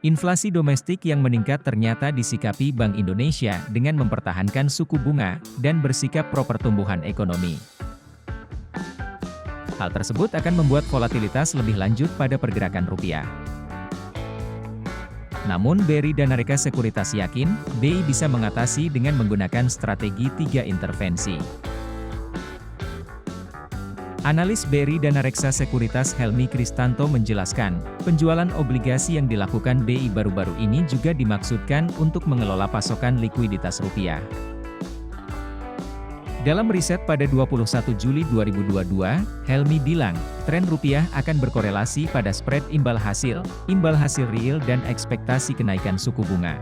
Inflasi domestik yang meningkat ternyata disikapi Bank Indonesia dengan mempertahankan suku bunga dan bersikap pro pertumbuhan ekonomi. Hal tersebut akan membuat volatilitas lebih lanjut pada pergerakan rupiah. Namun BRI Danareksa Sekuritas yakin, BI bisa mengatasi dengan menggunakan strategi 3 intervensi. Analis BRI Danareksa Sekuritas Helmi Kristanto menjelaskan, penjualan obligasi yang dilakukan BI baru-baru ini juga dimaksudkan untuk mengelola pasokan likuiditas rupiah. Dalam riset pada 21 Juli 2022, Helmi bilang, tren rupiah akan berkorelasi pada spread imbal hasil real dan ekspektasi kenaikan suku bunga.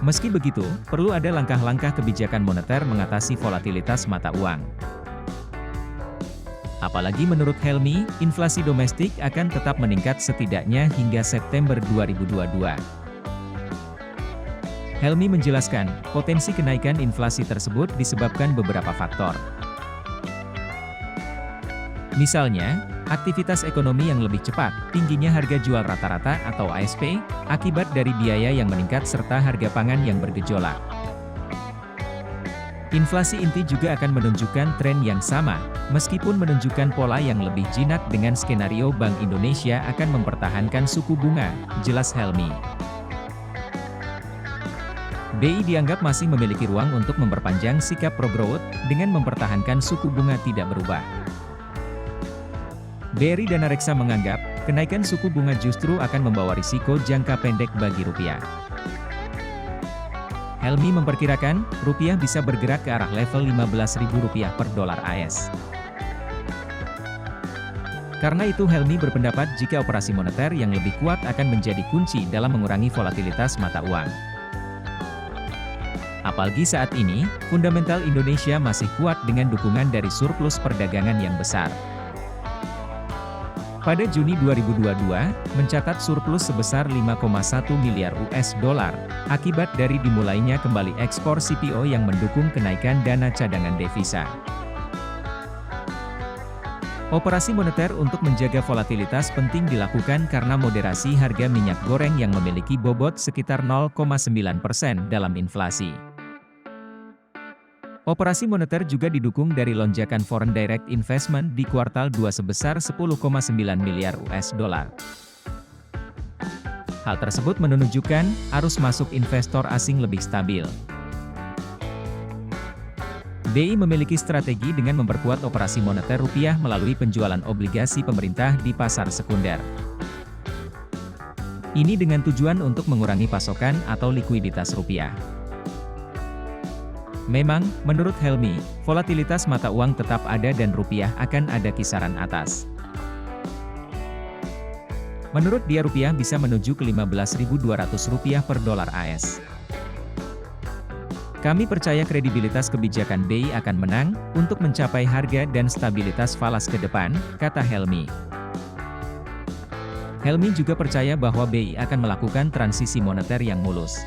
Meski begitu, perlu ada langkah-langkah kebijakan moneter mengatasi volatilitas mata uang. Apalagi menurut Helmi, inflasi domestik akan tetap meningkat setidaknya hingga September 2022. Helmi menjelaskan, potensi kenaikan inflasi tersebut disebabkan beberapa faktor. Misalnya, aktivitas ekonomi yang lebih cepat, tingginya harga jual rata-rata atau ASP, akibat dari biaya yang meningkat serta harga pangan yang bergejolak. Inflasi inti juga akan menunjukkan tren yang sama, meskipun menunjukkan pola yang lebih jinak dengan skenario Bank Indonesia akan mempertahankan suku bunga, jelas Helmi. BI dianggap masih memiliki ruang untuk memperpanjang sikap pro-growth, dengan mempertahankan suku bunga tidak berubah. BRI Danareksa menganggap, kenaikan suku bunga justru akan membawa risiko jangka pendek bagi rupiah. Helmi memperkirakan, rupiah bisa bergerak ke arah level Rp15.000 per dolar AS. Karena itu Helmi berpendapat jika operasi moneter yang lebih kuat akan menjadi kunci dalam mengurangi volatilitas mata uang. Apalagi saat ini, fundamental Indonesia masih kuat dengan dukungan dari surplus perdagangan yang besar. Pada Juni 2022, mencatat surplus sebesar 5,1 miliar US dollar, akibat dari dimulainya kembali ekspor CPO yang mendukung kenaikan dana cadangan devisa. Operasi moneter untuk menjaga volatilitas penting dilakukan karena moderasi harga minyak goreng yang memiliki bobot sekitar 0,9% dalam inflasi. Operasi moneter juga didukung dari lonjakan foreign direct investment di kuartal 2 sebesar 10,9 miliar US dollar. Hal tersebut menunjukkan, arus masuk investor asing lebih stabil. BI memiliki strategi dengan memperkuat operasi moneter rupiah melalui penjualan obligasi pemerintah di pasar sekunder. Ini dengan tujuan untuk mengurangi pasokan atau likuiditas rupiah. Memang, menurut Helmi, volatilitas mata uang tetap ada dan rupiah akan ada kisaran atas. Menurut dia rupiah bisa menuju ke Rp15.200 per dolar AS. Kami percaya kredibilitas kebijakan BI akan menang, untuk mencapai harga dan stabilitas falas ke depan, kata Helmi. Helmi juga percaya bahwa BI akan melakukan transisi moneter yang mulus.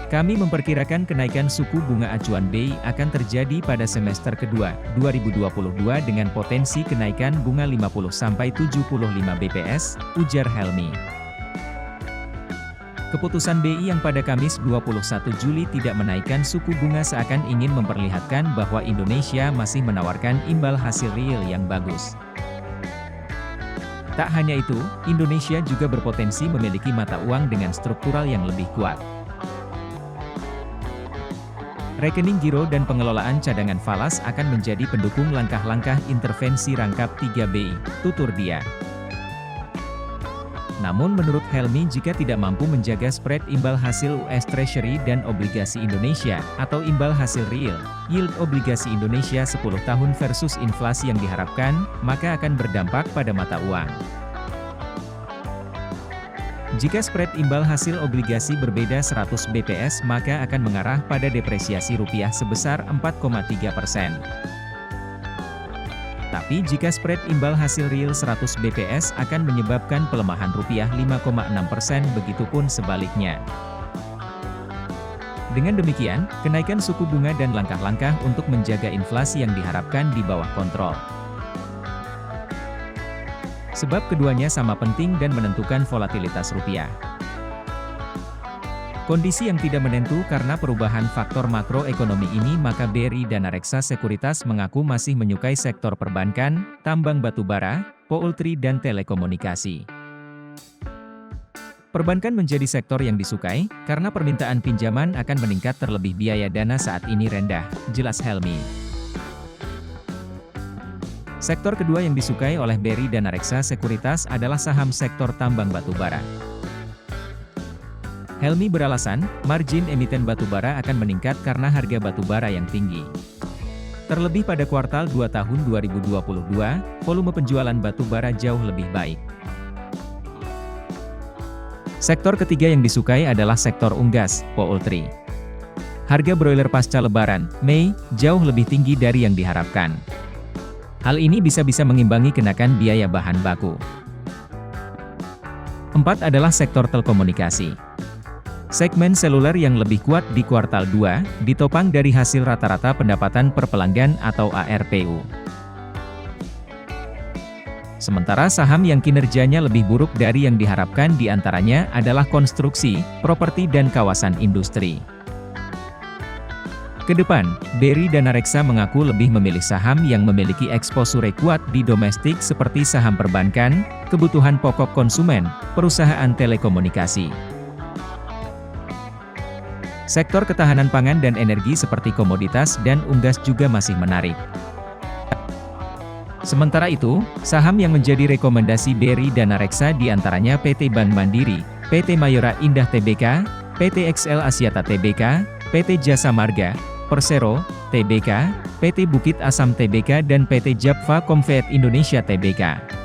Kami memperkirakan kenaikan suku bunga acuan BI akan terjadi pada semester kedua, 2022 dengan potensi kenaikan bunga 50-75 BPS, ujar Helmi. Keputusan BI yang pada Kamis 21 Juli tidak menaikkan suku bunga seakan ingin memperlihatkan bahwa Indonesia masih menawarkan imbal hasil real yang bagus. Tak hanya itu, Indonesia juga berpotensi memiliki mata uang dengan struktural yang lebih kuat. Rekening giro dan pengelolaan cadangan falas akan menjadi pendukung langkah-langkah intervensi rangkap 3 BI, tutur dia. Namun menurut Helmi jika tidak mampu menjaga spread imbal hasil US Treasury dan obligasi Indonesia, atau imbal hasil real, yield obligasi Indonesia 10 tahun versus inflasi yang diharapkan, maka akan berdampak pada mata uang. Jika spread imbal hasil obligasi berbeda 100 BPS maka akan mengarah pada depresiasi rupiah sebesar 4,3%. Tapi jika spread imbal hasil real 100 BPS akan menyebabkan pelemahan rupiah 5,6%, begitupun sebaliknya. Dengan demikian, kenaikan suku bunga dan langkah-langkah untuk menjaga inflasi yang diharapkan di bawah kontrol. Sebab keduanya sama penting dan menentukan volatilitas rupiah. Kondisi yang tidak menentu karena perubahan faktor makroekonomi ini, maka BRI Danareksa Sekuritas mengaku masih menyukai sektor perbankan, tambang batubara, poultry dan telekomunikasi. Perbankan menjadi sektor yang disukai, karena permintaan pinjaman akan meningkat terlebih biaya dana saat ini rendah, jelas Helmi. Sektor kedua yang disukai oleh BRI Danareksa Sekuritas adalah saham sektor tambang batubara. Helmi beralasan, margin emiten batubara akan meningkat karena harga batubara yang tinggi. Terlebih pada kuartal 2 tahun 2022, volume penjualan batubara jauh lebih baik. Sektor ketiga yang disukai adalah sektor unggas, poultry. Harga broiler pasca Lebaran, Mei, jauh lebih tinggi dari yang diharapkan. Hal ini bisa mengimbangi kenaikan biaya bahan baku. 4 adalah sektor telekomunikasi. Segmen seluler yang lebih kuat di kuartal 2, ditopang dari hasil rata-rata pendapatan per pelanggan atau ARPU. Sementara saham yang kinerjanya lebih buruk dari yang diharapkan diantaranya adalah konstruksi, properti dan kawasan industri. Kedepan, BRI Danareksa mengaku lebih memilih saham yang memiliki eksposure kuat di domestik seperti saham perbankan, kebutuhan pokok konsumen, perusahaan telekomunikasi. Sektor ketahanan pangan dan energi seperti komoditas dan unggas juga masih menarik. Sementara itu, saham yang menjadi rekomendasi BRI Danareksa diantaranya PT Bank Mandiri, PT Mayora Indah Tbk, PT XL Axiata Tbk, PT Jasa Marga, Persero, Tbk, PT Bukit Asam Tbk dan PT Japfa Comfort Indonesia Tbk.